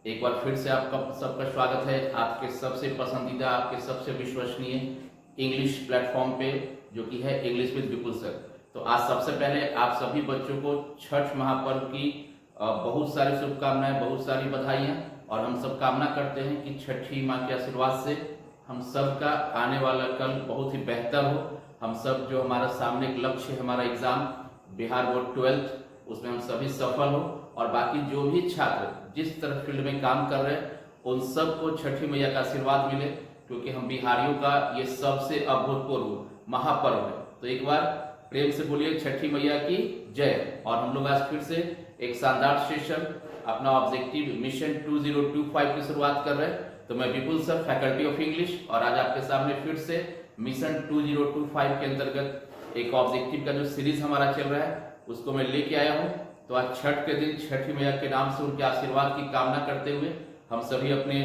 एक बार फिर से आपका सबका स्वागत है आपके सबसे पसंदीदा, आपके सबसे विश्वसनीय इंग्लिश प्लेटफॉर्म पे, जो कि है इंग्लिश विद विपुल सर। तो आज सबसे पहले आप सभी बच्चों को छठ महापर्व की बहुत सारी शुभकामनाएं, बहुत सारी बधाइयां। और हम सब कामना करते हैं कि छठी माँ के आशीर्वाद से हम सब का आने वाला कल बहुत ही बेहतर हो। हम सब जो हमारा सामने एक लक्ष्य है, हमारा एग्जाम बिहार बोर्ड 12th, उसमें हम सभी सफल हो। और बाकी जो भी छात्र जिस तरह फील्ड में काम कर रहे हैं उन सबको छठी मैया का आशीर्वाद मिले, क्योंकि हम बिहारियों का ये सबसे अभूतपूर्व महापर्व है। तो एक बार प्रेम से बोलिए छठी मैया की जय। और हम लोग आज फिर से एक शानदार सेशन अपना ऑब्जेक्टिव मिशन 2025 की शुरुआत कर रहे हैं। तो मैं विपुल सर, फैकल्टी ऑफ इंग्लिश, और आज आपके सामने फिर से मिशन 2025 के अंतर्गत एक ऑब्जेक्टिव का जो सीरीज हमारा चल रहा है उसको मैं लेके आया हूँ। तो आज छठ के दिन छठी मैया के नाम से उनके आशीर्वाद की कामना करते हुए हम सभी अपने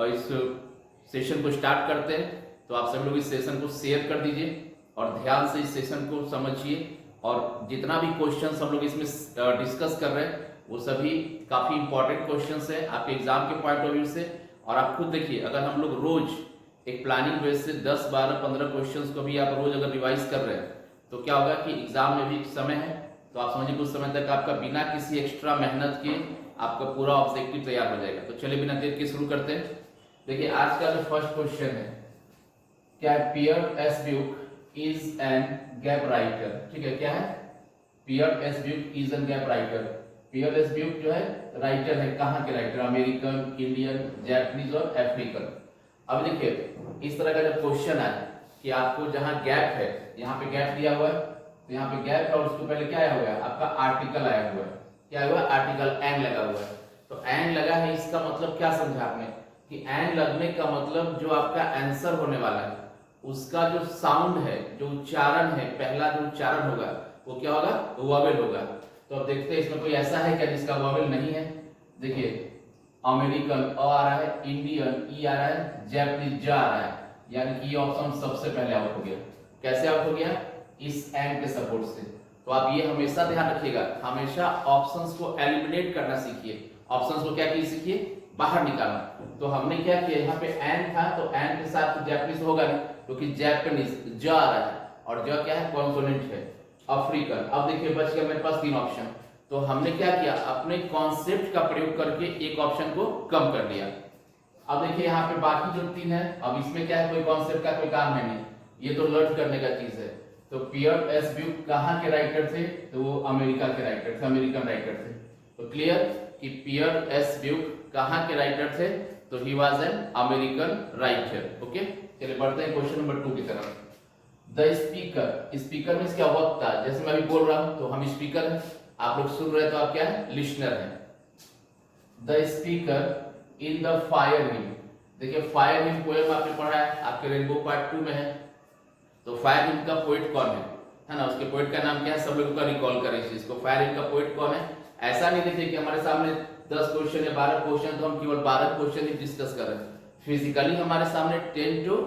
इस सेशन को स्टार्ट करते हैं। तो आप सभी लोग इस सेशन को शेयर कर दीजिए और ध्यान से इस सेशन को समझिए। और जितना भी क्वेश्चंस हम लोग इसमें डिस्कस कर रहे हैं वो सभी काफी इंपॉर्टेंट क्वेश्चंस हैं आपके एग्जाम के पॉइंट ऑफ व्यू से। और आप खुद देखिए, अगर हम लोग रोज एक प्लानिंग बेस से 10, 12, 15 क्वेश्चंस को भी आप रोज अगर रिवाइज कर रहे हैं तो क्या होगा कि एग्जाम में भी समय है, तो आप समझिए कुछ समय तक आपका बिना किसी एक्स्ट्रा मेहनत के आपका पूरा ऑब्जेक्टिव तैयार हो जाएगा। तो चलिए बिना देर के शुरू करते हैं। देखिए आज का जो फर्स्ट क्वेश्चन है, क्या Pearl S Buck is an gap writer. ठीक है, क्या है? Pearl S Buck is an gap writer. Pearl S Buck जो है राइटर है, कहाँ के राइटर? अमेरिकन, इंडियन, जापानीज और अफ्रीकन। अब देखिए इस तरह का जब क्वेश्चन है कि आपको जहां गैप है, यहाँ पे गैप दिया हुआ है, तो यहाँ पे गैप है और उसको पहले क्या आया हुआ है? आपका आर्टिकल आया हुआ है। क्या आया हुआ है? आर्टिकल, एन लगा हुआ है। तो एन लगा है, इसका मतलब क्या समझा आपने कि एन लगने का मतलब जो आपका आंसर होने वाला है उसका जो साउंड है, जो उच्चारण है, पहला जो उच्चारण होगा वो क्या होगा? वोवेल होगा। तो अब देखते हैं इसमें कोई ऐसा है क्या जिसका वोवेल नहीं है। देखिए अमेरिकन अ आ रहा है, इंडियन ई आ रहा है, जापानीज ज आ रहा है, यानी कि ये ऑप्शन सबसे पहले आउट हो गया। कैसे आउट हो गया? इस एंड के सपोर्ट से। तो आप ये हमेशा ध्यान रखिएगा, हमेशा ऑप्शंस को एलिमिनेट करना सीखिए। ऑप्शंस को क्या कीजिए? सीखिए, बाहर निकालना। तो हमने क्या किया, यहाँ पे एन था तो एन के साथ तो जापानीज होगा नहीं, क्योंकि जापानीज ज आ रहा है और ज क्या है? कॉन्सोनेंट है। अफ्रीकन, अब देखिए बच गया मेरे पास 3 ऑप्शन। तो हमने क्या किया, अपने कॉन्सेप्ट का प्रयोग करके एक ऑप्शन को कम कर दिया। अब देखिए यहाँ पे बाकी जो 3 है, अब इसमें क्या है? कोई कॉन्सेप्ट का कोई काम है नहीं, ये तो लर्न करने का चीज है। तो पियर एस ब्यूक कहाँ के राइटर थे? तो वो अमेरिका के राइटर थे, अमेरिकन राइटर थे। तो क्लियर कि पियर एस ब्यूक कहाँ के राइटर थे? तो he was an American writer. Okay, चलिए बढ़ते हैं क्वेश्चन नंबर 2 की तरफ। द स्पीकर, स्पीकर मींस क्या? वक्ता। जैसे मैं अभी बोल रहा हूं तो हम स्पीकर हैं, आप लोग सुन रहे हैं तो आप क्या है? लिसनर हैं। The speaker in the fire him. देखिए फायर हिम पोएम आपने पढ़ा है, आपके रेनबो पार्ट 2 में है। तो फायर हिम का पोएट कौन है ना? उसके पोएट का नाम क्या है? सब लोगों का रिकॉल करें इस चीज को। फायर हिम का पोएट कौन है? ऐसा नहीं देखिए कि हमारे सामने 10 क्वेश्चन या 12 क्वेश्चन तो हम केवल 12 क्वेश्चन ही डिस्कस कर रहे हैं। फिजिकली हमारे सामने 10 to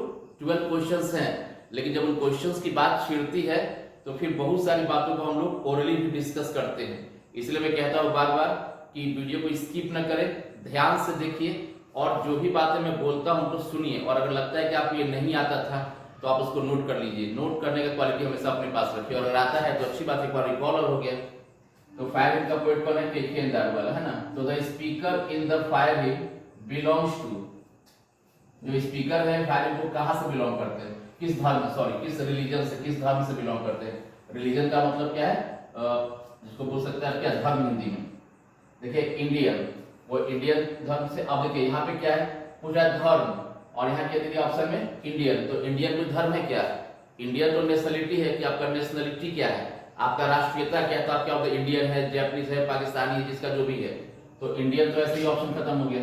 12 क्वेश्चंस हैं, लेकिन जब उन क्वेश्चंस की बात छिड़ती है तो फिर बहुत सारी बातों को हम लोग ओरली भी डिस्कस करते हैं। इसलिए मैं कहता हूँ बार बार कि वीडियो को स्किप न करें, ध्यान से देखिए और जो भी बातें मैं बोलता हूँ तो सुनिए। और अगर लगता है कि आपको ये नहीं आता था तो आप उसको नोट कर लीजिए। नोट करने का क्वालिटी हमेशा अपने पास रखिए, और अगर आता है तो अच्छी बात, एक बार रिकॉल हो गया। तो फायर हिम का पोएट कौन है? के एन वाला है ना। तो the speaker in the fire him belongs to, जो स्पीकर है फायर हिम को कहां से बिलोंग करते हैं? किस धर्म, सॉरी किस रिलीजन से, किस धर्म से बिलोंग करते हैं? रिलीजन का मतलब क्या है? जिसको बोल सकते हैं क्या? धर्म हिंदी में। देखिए इंडियन, वो इंडियन धर्म से। अब देखिए यहाँ पे क्या है? पूरा धर्म, और यहाँ क्या देखिए ऑप्शन में इंडियन। तो इंडियन कोई धर्म है क्या? इंडियन तो नेशनलिटी है कि आपका नेशनलिटी क्या है, आपका राष्ट्रीयता क्या है? तो आप क्या होता है? इंडियन है, जापानीज है, पाकिस्तानी है, जिसका जो भी है। तो इंडियन तो ऐसे ही ऑप्शन खत्म हो गया।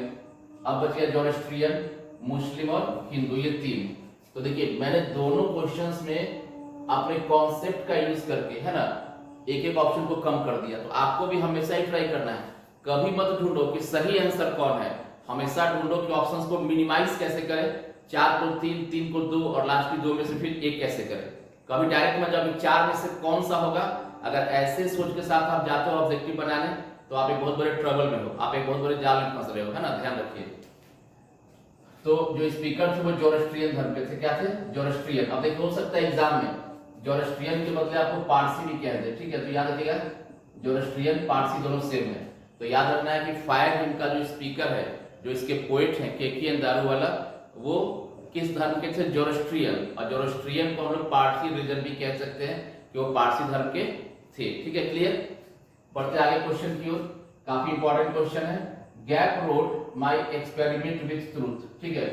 अब बच गया जोरोस्ट्रियन, मुस्लिम और हिंदू, ये 3। तो देखिए मैंने दोनों क्वेश्चंस में अपने कॉन्सेप्ट का यूज करके, है ना, एक एक ऑप्शन को कम कर दिया। तो आपको भी हमेशा ही ट्राई करना है, कभी मत ढूंढो कि सही आंसर कौन है, हमेशा ढूंढो कि ऑप्शंस को मिनिमाइज कैसे करें। 4 को 3, 3 को 2 और लास्ट की 2 में से फिर 1 कैसे करें। कभी डायरेक्ट मत जाओ 4 में से कौन सा होगा। अगर ऐसे सोच के साथ आप जाते हो ऑब्जेक्टिव बनाने तो आप एक बहुत बड़े ट्रबल में हो, आप एक बहुत बड़े जाल में फंस रहे हो, है ना, ध्यान रखिए। तो जो स्पीकर थे वो जोरोस्ट्रियन धर्म के थे, क्या थे, जोरोस्ट्रियन। अब देखिए हो सकता है एग्जाम में जोरोस्ट्रियन के बदले आपको पारसी भी कह दे, ठीक है, तो याद रखिएगा जोरोस्ट्रियन पारसी दोनों सेम है। तो याद रखना है कि फायर हिम का जो स्पीकर है, जो इसके पोएट हैं केके दारूवाला, वो किस धर्म के थे, जोरोस्ट्रियन। और जोरोस्ट्रियन को हम लोग पारसी रिलीजन भी कह सकते हैं कि वो पारसी धर्म के थे, ठीक है, क्लियर। बढ़ते आगे क्वेश्चन की ओर, काफी इंपॉर्टेंट क्वेश्चन है। Gap road my experiment with truth, ठीक है,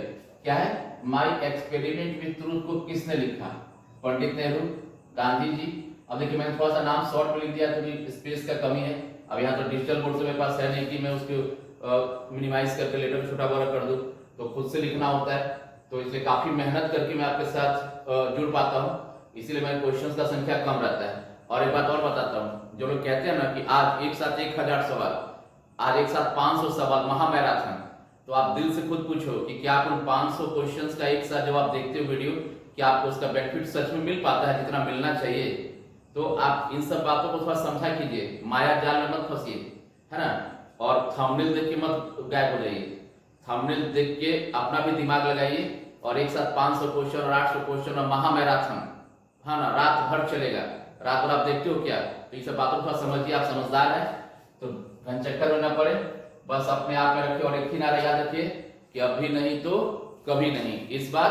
क्या है, माई एक्सपेरिमेंट विथ ट्रूथ को किसने लिखा, पंडित नेहरू, गांधी जी। अब देखिए मैंने थोड़ा सा नाम शॉर्ट में लिख दिया क्योंकि स्पेस का कमी है। अब यहाँ तो डिजिटल बोर्ड से मेरे पास है नहीं कि मैं उसको मिनिमाइज करके लेटर छोटा बड़ा कर दूं, तो खुद से लिखना होता है, तो इसलिए काफी मेहनत करके मैं आपके साथ जुड़ पाता हूँ, इसीलिए मेरे क्वेश्चंस का संख्या कम रहता है। और एक बात और बताता हूँ, जो लोग कहते हैं ना कि आज एक साथ 1000 सवाल, आज एक साथ 500 सवाल, महामैराथन, तो आप दिल से खुद पूछो कि क्या आप उन 500 क्वेश्चंस का एक साथ जब आप देखते हो वीडियो, क्या आपको उसका बेनिफिट सच में मिल पाता है जितना मिलना चाहिए। तो आप इन सब बातों को थोड़ा समझा कीजिए, माया जाल में मत फंसिए, है ना। और थंबनेल देख के मत गायब हो जाइए, थंबनेल देख के अपना भी दिमाग लगाइए, और एक साथ 500 क्वेश्चन और 800 क्वेश्चन और महामैराथन, हाँ ना, रात भर चलेगा, रात भर आप देखते हो क्या, तो ये सब बातों को थोड़ा समझिए, आप समझदार हैं तो घन चक्कर में ना पड़े, बस अपने आप में रखिए। और एक ही नारा याद रखिए कि अभी नहीं तो कभी नहीं, इस बार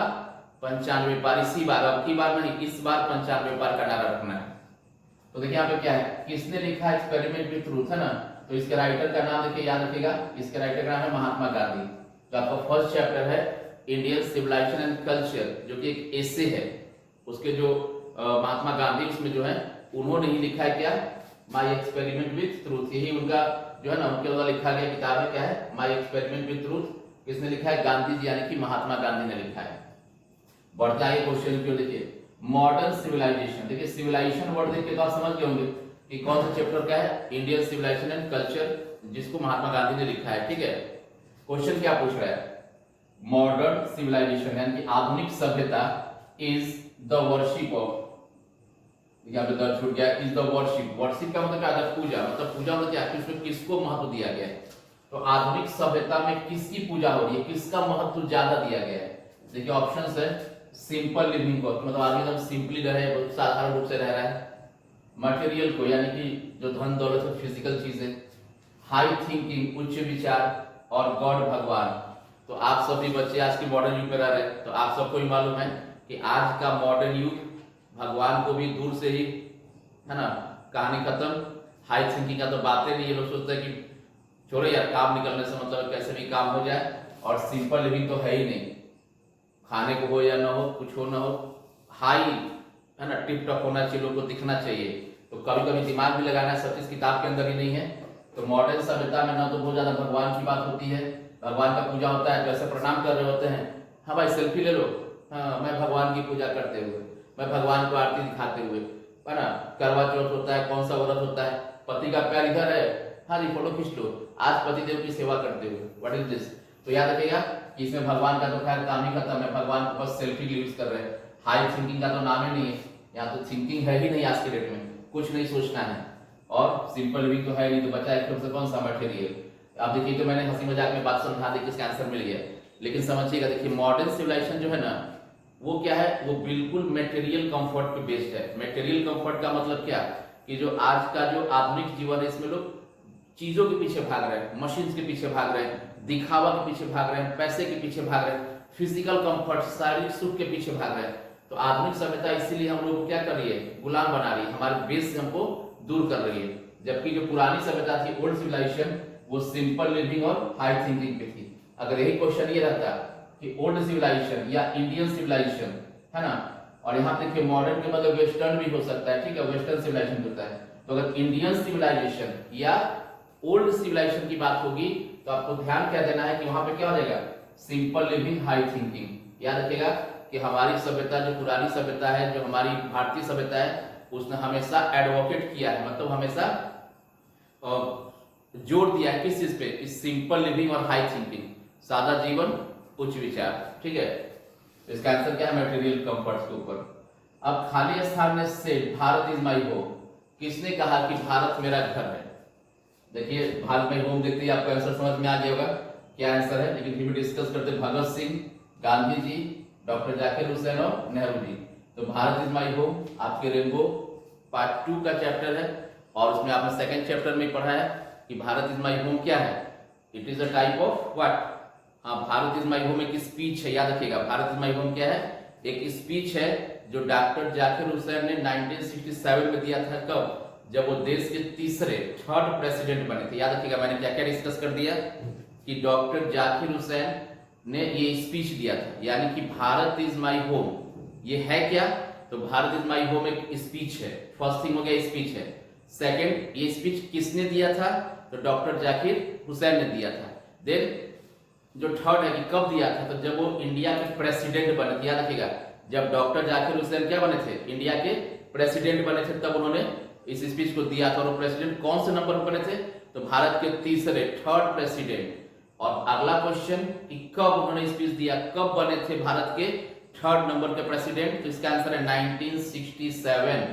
95 पार, इसी बार, अब की बार नहीं, इस बार 95 पार का नारा रखना है। तो देखिए यहाँ पे क्या है, किसने लिखा एक्सपेरिमेंट विथ ट्रूथ, है ना, तो इसके राइटर का नाम देखिए, याद रखिएगा, इसके राइटर का नाम है महात्मा गांधी। तो आपका फर्स्ट चैप्टर है इंडियन सिविलाइजेशन एंड कल्चर, जो कि एक एसे है, उसके जो महात्मा गांधी उसमें जो है उन्होंने ही लिखा है क्या, माई एक्सपेरिमेंट विथ ट्रूथ, यही उनका जो है ना उनके द्वारा लिखा गया किताब है, क्या है, माई एक्सपेरिमेंट विथ ट्रूथ। किसने लिखा है, गांधी जी, यानी कि महात्मा गांधी ने लिखा है। बढ़ते आगे क्वेश्चन की ओर देखिए, मॉडर्न सिविलाइजेशन, देखिए सिविलाइजेशन वर्ड देख के तो आप समझ गए होंगे कि कौन सा चैप्टर का है, इंडियन सिविलाइजेशन एंड कल्चर, जिसको महात्मा गांधी ने लिखा है, ठीक है। क्वेश्चन क्या पूछ रहा है, मॉडर्न सिविलाइजेशन यानी कि आधुनिक सभ्यता इज द वर्शिप ऑफ, यहाँ पे दर्ज छूट गया, इज द वर्शिप, वर्शिप का मतलब क्या है, पूजा, मतलब पूजा मतलब क्या है, उसमें किसको महत्व दिया गया है, तो आधुनिक सभ्यता में किसकी पूजा हो रही है, किसका महत्व ज्यादा दिया गया है। देखिए ऑप्शंस है, सिंपल लिविंग को, मतलब आदमी एकदम सिंपली रहे, बहुत साधारण रूप से रह रहा है, मटेरियल को यानी कि जो धन दौलत है, फिजिकल चीजें, हाई थिंकिंग, उच्च विचार, और गॉड, भगवान। तो आप सभी बच्चे आज के मॉडर्न युग में रह रहे हैं, तो आप सबको ही मालूम है कि आज का मॉडर्न युग भगवान को भी दूर से ही, है ना, कहानी खत्म, हाई थिंकिंग का तो बातें नहीं, ये लोग सोचते हैं कि छोड़ो यार, काम निकलने से मतलब कैसे भी काम हो जाए, और सिंपल लिविंग तो है ही नहीं, खाने को हो या ना हो, कुछ हो ना हो, हाई, है ना, टिप टॉप होना चाहिए, लोगों को दिखना चाहिए। तो कभी कभी दिमाग भी लगाना है, सब चीज किताब के अंदर ही नहीं है। तो मॉडर्न सभ्यता में ना तो बहुत ज्यादा भगवान की बात होती है, भगवान का पूजा होता है, जैसे प्रणाम कर रहे होते हैं, हाँ भाई सेल्फी ले लो, हाँ मैं भगवान की पूजा करते हुए, मैं भगवान को आरती दिखाते हुए, है ना, करवा चौथ होता है, कौन सा व्रत होता है, पति का पैर इधर है, हाँ जी फोटो खींच लो, आज पति देव की सेवा करते हुए, व्हाट इज दिस। तो याद रखिएगा कि इसमें भगवान का तो खैर काम ही खत्म है, भगवान को बस सेल्फी के यूज कर रहे हैं, हाई थिंकिंग का तो नाम ही नहीं है, यहाँ तो थिंकिंग है ही नहीं आज के डेट में, कुछ नहीं सोचना है, और सिंपल लिविंग तो है नहीं, तो बचा एकदम से कौन सा मटेरियल। आप देखिए, तो मैंने हंसी मजाक में बात समझा दी कि इसका आंसर मिल गया, लेकिन समझिएगा, देखिए मॉडर्न सिविलाइजेशन जो है ना, वो क्या है, वो बिल्कुल मटेरियल कंफर्ट पे बेस्ड है। मटेरियल कंफर्ट का मतलब क्या, कि जो आज का जो आधुनिक जीवन है, इसमें लोग चीजों के पीछे भाग रहे हैं, मशीन के पीछे भाग रहे हैं, दिखावा के पीछे भाग रहे हैं, पैसे के पीछे भाग रहे हैं, फिजिकल कंफर्ट, शारीरिक सुख के पीछे भाग रहे हैं। तो आधुनिक सभ्यता इसीलिए हम लोग को क्या कर रही है, गुलाम बना रही है, हमारे बेस से हमको दूर कर रही है। जबकि जो पुरानी सभ्यता थी, ओल्ड सिविलाइजेशन, वो सिंपल लिविंग और हाई थिंकिंग पे थी। अगर यही क्वेश्चन ये रहता कि ओल्ड सिविलाइजेशन या इंडियन सिविलाइजेशन, है ना, और यहाँ देखिए मॉडर्न के मतलब वेस्टर्न भी हो सकता है, ठीक है, वेस्टर्न सिविलाइजेशन होता है, तो अगर इंडियन सिविलाइजेशन या ओल्ड सिविलाइजेशन की बात होगी, तो आपको ध्यान क्या देना है कि वहां पे क्या हो जाएगा, सिंपल लिविंग, हाई थिंकिंग। याद रखिएगा कि हमारी सभ्यता, जो पुरानी सभ्यता है, जो हमारी भारतीय सभ्यता है, उसने हमेशा एडवोकेट किया है, मतलब हमेशा जोर दिया है किस चीज पे, इस सिंपल लिविंग और हाई थिंकिंग, सादा जीवन, उच्च विचार, ठीक है। तो इसका आंसर क्या है, मटेरियल कंफर्ट्स के ऊपर। अब खाली स्थान ने से भारत इज माई होम, किसने कहा कि भारत मेरा घर है, देखिए भारत में होम देखते ही आपको आंसर समझ में आ गया होगा क्या आंसर है, लेकिन फिर भी डिस्कस करते भगत सिंह, गांधी जी, डॉक्टर जाकिर हुसैन और नेहरू जी। तो भारत इज माई होम आपके रेनबो पार्ट 2 का चैप्टर है और उसमें आपने सेकंड चैप्टर में पढ़ा है कि भारत इज माई होम क्या है, it is a type of what. हाँ, भारत इज माई होम एक स्पीच है, याद रखिएगा भारत इज माई होम क्या है, एक स्पीच है जो डॉक्टर जाकिर हुसैन ने 1967 में दिया था। कब? जब वो देश के थर्ड प्रेसिडेंट बने थे। याद रखिएगा मैंने क्या क्या डिस्कस कर दिया कि डॉक्टर जाकिर हुसैन ने ये स्पीच दिया था, यानी कि भारत इज माई होम ये है क्या, तो भारत इज माई होम एक स्पीच है। फर्स्ट थिंग हो गया स्पीच है। सेकंड, ये स्पीच किसने दिया था, तो डॉक्टर जाकिर हुसैन ने दिया था। देन जो थर्ड है कि कब दिया था, तो जब वो इंडिया के प्रेसिडेंट बने थे। याद रखिएगा जब डॉक्टर जाकिर हुसैन क्या बने थे, इंडिया के प्रेसिडेंट बने थे, तब उन्होंने इस स्पीच को दिया था। और प्रेसिडेंट कौन से नंबर पर बने थे, तो भारत के थर्ड प्रेसिडेंट। और अगला क्वेश्चन कि कब उन्होंने स्पीच दिया, कब बने थे भारत के थर्ड नंबर के प्रेसिडेंट, तो इसका आंसर है 1967।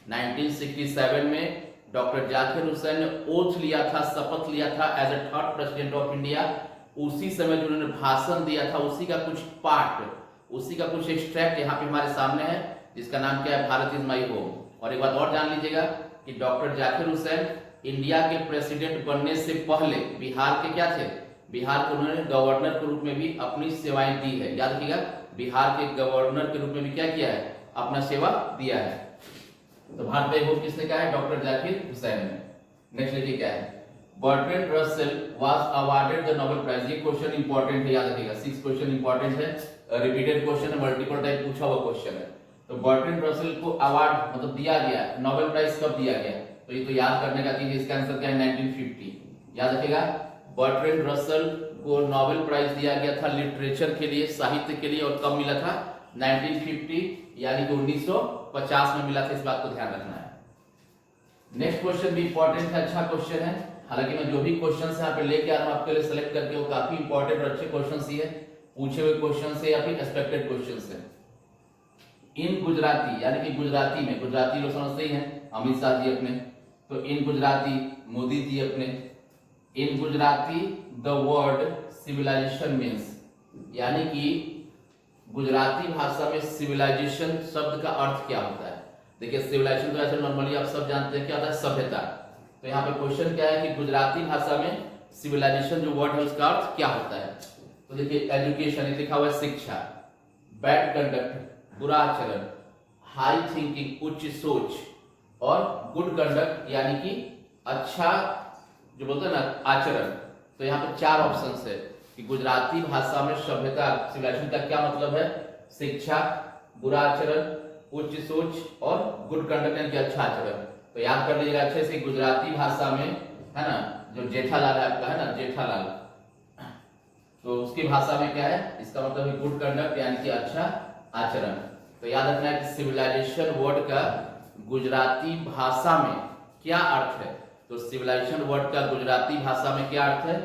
1967 में डॉक्टर जाकिर हुसैन ने ओथ लिया था, शपथ लिया था as a third president of India. उसी समय जो उन्होंने भाषण दिया था उसी का कुछ पार्ट, उसी का कुछ एक्सट्रैक्ट यहाँ पे हमारे सामने है, जिसका नाम क्या है, भारत इज माई होम। और एक बात और जान लीजिएगा कि डॉक्टर जाकिर हुसैन इंडिया के प्रेसिडेंट बनने से पहले बिहार के क्या थे, बिहार के उन्होंने गवर्नर के रूप में भी अपनी सेवाएं दी है। याद रखिएगा बिहार के गवर्नर के रूप में भी क्या किया है, अपना सेवा दिया है। तो भारत में होम किसने कहा है, डॉक्टर जाकिर हुसैन ने। नेक्स्ट देखिए क्या है, Bertrand Russell was awarded the Nobel prize. ये क्वेश्चन इंपॉर्टेंट है, याद रखिएगा 6 क्वेश्चन इंपॉर्टेंट है, रिपीटेड क्वेश्चन है, मल्टीपल टाइप पूछा हुआ क्वेश्चन है। तो बर्ट्रैंड रसेल को अवार्ड मतलब दिया गया, नोबेल प्राइज कब दिया गया, तो ये तो याद करने का चीज, इसका आंसर क्या है 1950। याद रखिएगा बर्ट्रैंड रसेल को नोबेल प्राइज दिया गया था लिटरेचर के लिए, साहित्य के लिए, और कब मिला था 1950 यानी कि 1950 में मिला था, इस बात को ध्यान रखना है। नेक्स्ट क्वेश्चन भी इंपॉर्टेंट है, अच्छा क्वेश्चन है, हालांकि मैं जो भी क्वेश्चन यहाँ पे लेके आ रहा हूँ आपके लिए सेलेक्ट करके वो काफी इंपॉर्टेंट और अच्छे क्वेश्चन ही है, पूछे हुए क्वेश्चन से या फिर एक्सपेक्टेड क्वेश्चन से। इन गुजराती यानी कि गुजराती में, गुजराती लोग समझते ही हैं अमित शाह जी अपने, तो इन गुजराती मोदी जी अपने, in Gujarati the word civilization means, यानी कि गुजराती भाषा में सिविलाइजेशन शब्द का अर्थ क्या होता है। देखिए सिविलाइजेशन तो ऐसे नॉर्मली आप सब जानते हैं क्या होता है, सभ्यता। तो यहाँ पे क्वेश्चन क्या है कि गुजराती भाषा में सिविलाइजेशन जो वर्ड है उसका अर्थ क्या होता है। तो देखिए एजुकेशन लिखा हुआ है शिक्षा, बैड कंडक्ट बुरा आचरण, हाई थिंकिंग उच्च सोच, और गुड कंडक्ट यानी कि अच्छा जो बोलते हैं ना आचरण। तो यहाँ पे 4 ऑप्शन है कि गुजराती भाषा में सभ्यता सिविलाइजेशन का क्या मतलब है, शिक्षा, बुरा आचरण, उच्च सोच और गुड कंडक्ट यानी कि अच्छा आचरण। तो याद कर लीजिएगा अच्छे से, गुजराती भाषा में है ना, जो जेठालाल है आपका है ना जेठालाल, तो उसकी भाषा में क्या है, इसका मतलब है गुड कंडक्ट यानी कि अच्छा आचरण। तो याद रखना है कि सिविलाइजेशन वर्ड का गुजराती भाषा में क्या अर्थ है, तो सिविलाइजेशन वर्ड का गुजराती भाषा में क्या अर्थ है,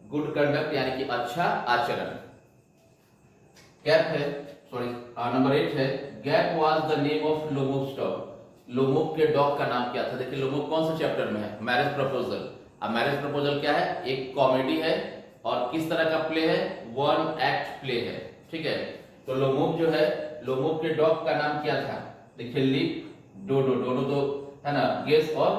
गुड कंडक्ट यानी कि अच्छा आचरण। गैप है, सॉरी नंबर 8 है, gap was the name of लोमोक्स डॉग। लोमोक के डॉग का नाम क्या था। देखिए लोमोक कौन से चैप्टर में है, मैरिज प्रपोजल। अब मैरिज प्रपोजल क्या है, एक कॉमेडी है और किस तरह का प्ले है, 1 एक्ट प्ले है, ठीक है। तो लोमोक जो है, लोमोक के डॉग का नाम क्या था, देखिए लिप, डोडो, डोडो तो है ना गेस और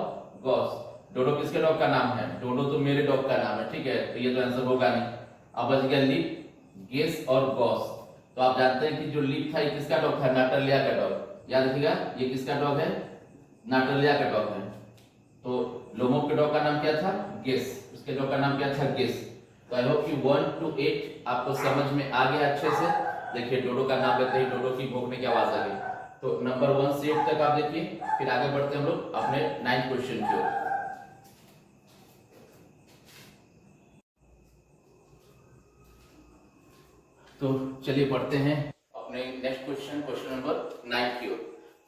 गॉस। डोडो किसके डॉग का नाम है, डोडो तो मेरे डॉग का नाम है, ठीक है, तो ये तो आंसर होगा नहीं। अब बच गया लिप, गेस और गॉस। तो आप जानते हैं कि जो लिप था ये किसका डॉग था, नाटलिया का डॉग। याद रखिएगा ये किसका डॉग है, नाटलिया का डॉग है। तो लोमोक के डॉग का नाम क्या था, गेस, उसके डॉग का नाम क्या था, गेस। तो आई होप कि 1 to 8 आपको समझ में आ गया अच्छे से। देखिए डोडो का नाम लेते ही डोडो की भौंकने की आवाज आ गई। तो नंबर 1 से 8 तक आप देखिए, फिर आगे बढ़ते हैं हम लोग अपने 9th क्वेश्चन की ओर। तो चलिए पढ़ते हैं अपने नेक्स्ट क्वेश्चन, क्वेश्चन नंबर 9 की ओर।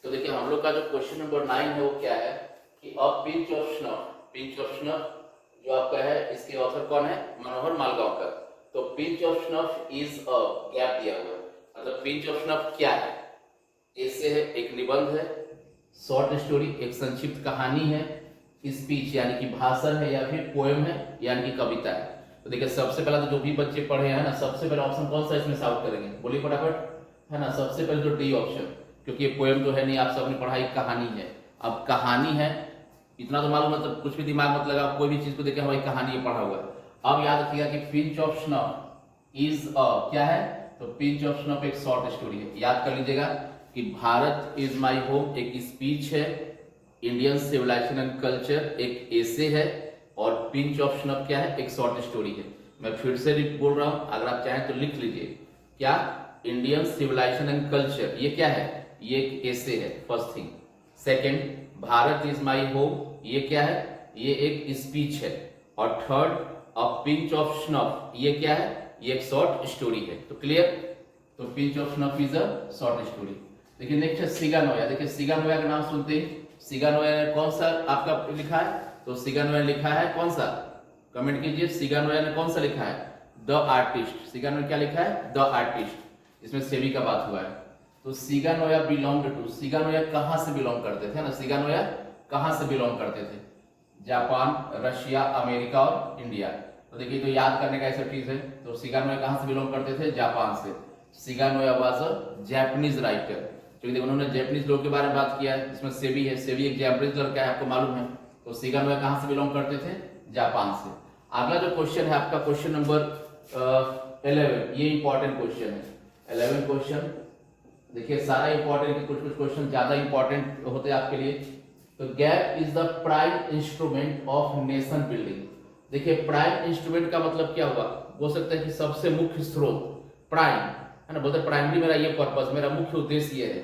तो देखिए हम लोग का जो क्वेश्चन नंबर 9 है वो क्या है कि a pinch of snuff, pinch of snuff जो आपका है इसके ऑथर कौन है, मनोहर मालगांवकर। तो pinch of snuff is a, gap दिया हुआ है, मतलब पिंच ऑफ स्नफ क्या है, ऐसे है, एक निबंध है, शॉर्ट स्टोरी, एक संक्षिप्त कहानी है, स्पीच यानी कि भाषण है या फिर पोएम है यानी कि कविता है। तो देखिए सबसे पहला तो जो भी बच्चे पढ़े हैं ना, सबसे पहला ऑप्शन कौन सा इसमें साउट करेंगे, बोलिए फटाफट, है ना, सबसे पहले तो डी ऑप्शन, क्योंकि ये पोएम तो है नहीं, आप सबने पढ़ाई कहानी है। अब कहानी है इतना तो मालूम, मतलब कुछ भी दिमाग मत लगा, कोई भी चीज को देखे हमारी कहानी है पढ़ा हुआ है। अब याद रखिएगा कि पिंच ऑफ स्नफ इज क्या है, तो पिंच ऑफ स्नफ एक शॉर्ट स्टोरी है। याद कर लीजिएगा कि भारत इज माई होम एक स्पीच है, इंडियन सिविलाइजेशन एंड कल्चर एक एसे है, और पिंच ऑफ स्नफ क्या है, एक शॉर्ट स्टोरी है। मैं फिर से बोल रहा हूं, अगर आप चाहें तो लिख लीजिए, क्या, इंडियन सिविलाइजेशन एंड कल्चर, ये क्या है, ये एक एसे है, first thing. Second, Bharat is my home, ये क्या है, ये एक स्पीच है। और third, a pinch of snuff, ये क्या है, ये एक शॉर्ट स्टोरी है। तो क्लियर, तो pinch of snuff is a short story. देखिए नेक्स्ट है सिगानोया। देखिए सिगानोया का नाम सुनते ही, सिगानोया ने कौन सा आपका लिखा है, तो सिगानोया ने लिखा है कौन सा, कमेंट कीजिए, सिगानोया ने कौन सा लिखा है, द आर्टिस्ट। सिगानोया क्या लिखा है, द आर्टिस्ट। इसमें सेवी का बात हुआ है। तो सिगानोया बिलोंग टू, सिगानोया कहां से बिलोंग करते थे ना, सिगानोया कहां से बिलोंग करते थे, जापान, रशिया, अमेरिका और इंडिया। तो देखिए तो याद करने का ऐसा चीज है, तो सिगानोया कहां से बिलोंग करते थे, जापान से। सिगानोया वाज अ जापानीज राइटर, क्योंकि उन्होंने जापानीज लोग के बारे में बात किया है। इसमें सेवी है, सेवी एक जापानीज लड़का है, आपको मालूम है। तो सिगानोया कहां से बिलोंग करते थे, जापान से। अगला जो क्वेश्चन है आपका क्वेश्चन नंबर 11, ये इंपॉर्टेंट क्वेश्चन है। 11 क्वेश्चन देखिए सारा इंपॉर्टेंट, कुछ कुछ क्वेश्चन ज्यादा इंपॉर्टेंट होते हैं आपके लिए। तो gap is the prime instrument of nation building. देखिए प्राइम इंस्ट्रूमेंट का मतलब क्या हुआ, बोल सकते हैं कि सबसे मुख्य स्रोत, प्राइम है ना, बोलते प्राइमरी मेरा ये पर्पस, मेरा मुख्य उद्देश्य ये है।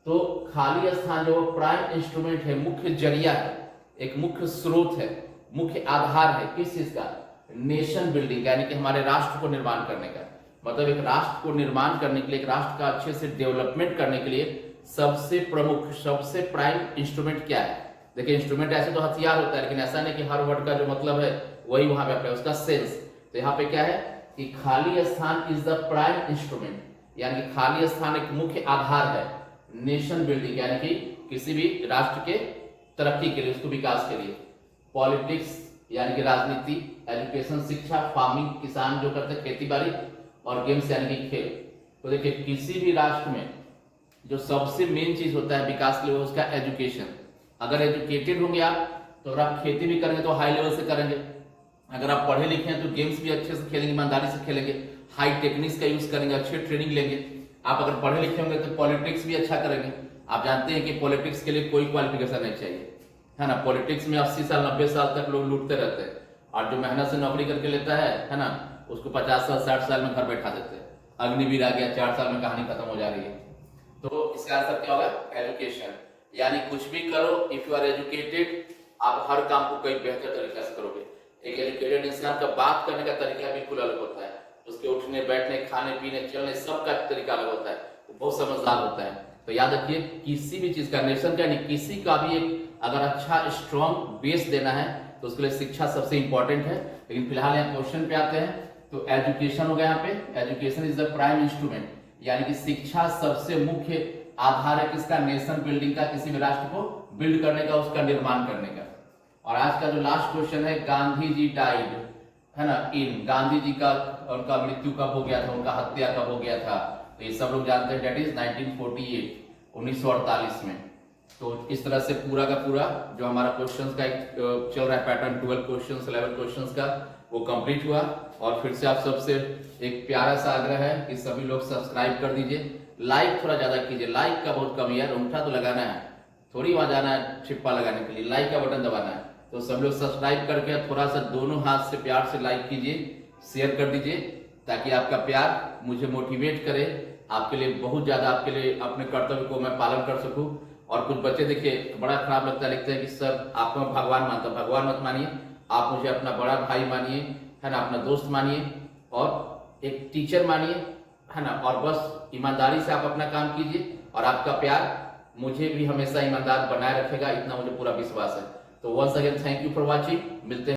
तो खाली स्थान जो प्राइम इंस्ट्रूमेंट है, मुख्य जरिया है, एक मुख्य स्रोत है, मुख्य आधार है किस चीज का, नेशन बिल्डिंग, यानी कि हमारे राष्ट्र को निर्माण करने का। मतलब एक राष्ट्र को निर्माण करने के लिए, एक राष्ट्र का अच्छे से डेवलपमेंट करने के लिए सबसे प्रमुख, सबसे प्राइम इंस्ट्रूमेंट क्या है। देखिए इंस्ट्रूमेंट ऐसे तो हथियार होता है, लेकिन ऐसा नहीं कि हर वर्ड का जो मतलब है वही वहां पे उसका सेंस। तो यहाँ पे क्या है कि खाली स्थान इज द प्राइम इंस्ट्रूमेंट, यानी कि खाली स्थान एक मुख्य आधार है नेशन बिल्डिंग, यानी कि किसी भी राष्ट्र के तरक्की के लिए, उसको विकास के लिए। पॉलिटिक्स यानी कि राजनीति, एजुकेशन शिक्षा, फार्मिंग किसान जो करते हैं खेती बाड़ी, और गेम्स यानी कि खेल। तो देखिए किसी भी राष्ट्र में जो सबसे मेन चीज होता है विकास के लिए वो उसका एजुकेशन। अगर एजुकेटेड होंगे आप तो अगर आप खेती भी करेंगे तो हाई लेवल से करेंगे, अगर आप पढ़े लिखे हैं तो गेम्स भी अच्छे से खेलेंगे, ईमानदारी से खेलेंगे, हाई टेक्निक्स का यूज करेंगे, अच्छे ट्रेनिंग लेंगे। आप अगर पढ़े लिखे होंगे तो पॉलिटिक्स भी अच्छा करेंगे। आप जानते हैं कि पॉलिटिक्स के लिए कोई क्वालिफिकेशन नहीं चाहिए, है ना। पॉलिटिक्स में 80 साल 90 साल तक लोग लूटते रहते हैं, और जो मेहनत से नौकरी करके लेता है ना, उसको 50 साल 60 साल में घर बैठा देते हैं। अग्निवीर आ गया, 4 साल में कहानी खत्म हो जा रही है। तो इसका आंसर क्या होगा, एजुकेशन। यानी कुछ भी करो, इफ यू आर एजुकेटेड, आप हर काम को कई बेहतर तरीके से करोगे। एक एजुकेटेड इंसान का बात करने का तरीका बिल्कुल अलग होता है, उसके उठने बैठने खाने पीने चलने सब का तरीका अलग होता है, वो बहुत समझदार होता है। तो याद रखिए किसी भी चीज का, नेशन का नहीं, किसी का भी एक अगर अच्छा स्ट्रॉन्ग बेस देना है तो उसके लिए शिक्षा सबसे इंपॉर्टेंट है। लेकिन फिलहाल यहाँ क्वेश्चन पे आते हैं, तो एजुकेशन हो गया यहाँ पे, education is the prime instrument, यानी कि शिक्षा सबसे मुख्य आधार है किसका, नेशन बिल्डिंग का, किसी भी राष्ट्र को बिल्ड करने का, उसका निर्माण करने का। और आज का जो लास्ट क्वेश्चन है, गांधी जी डाइड, है ना, इन, गांधी जी का उनका मृत्यु कब हो गया था, उनका हत्या कब हो गया था, तो ये सब लोग जानते हैं, डेट इज 1948, 1948 में। तो इस तरह से पूरा का पूरा जो हमारा क्वेश्चंस का एक चल रहा है पैटर्न, 12 क्वेश्चंस 11 क्वेश्चंस का, वो कंप्लीट हुआ। और फिर से आप सबसे एक प्यारा सा आग्रह है कि सभी लोग सब्सक्राइब कर दीजिए, लाइक थोड़ा ज्यादा कीजिए, लाइक का बहुत कमी है, अंगूठा तो लगाना है, थोड़ी वहां जाना है छिप्पा लगाने के लिए, लाइक का बटन दबाना है। तो सब लोग सब्सक्राइब करके थोड़ा सा दोनों हाथ से प्यार से लाइक कीजिए, शेयर कर दीजिए, ताकि आपका प्यार मुझे मोटिवेट करे, आपके लिए बहुत ज्यादा, आपके लिए अपने कर्तव्य को मैं पालन कर सकूं। और कुछ बच्चे देखिए बड़ा खराब लगता है, लिखते हैं कि सर आपको मैं भगवान मानता हूं। भगवान मत मानिए, आप मुझे अपना बड़ा भाई मानिए, है ना, अपना दोस्त मानिए, और एक टीचर मानिए, है ना, और बस ईमानदारी से आप अपना काम कीजिए, और आपका प्यार मुझे भी हमेशा ईमानदार बनाए रखेगा, इतना मुझे पूरा विश्वास है। तो once again thank you for watching, मिलते हैं।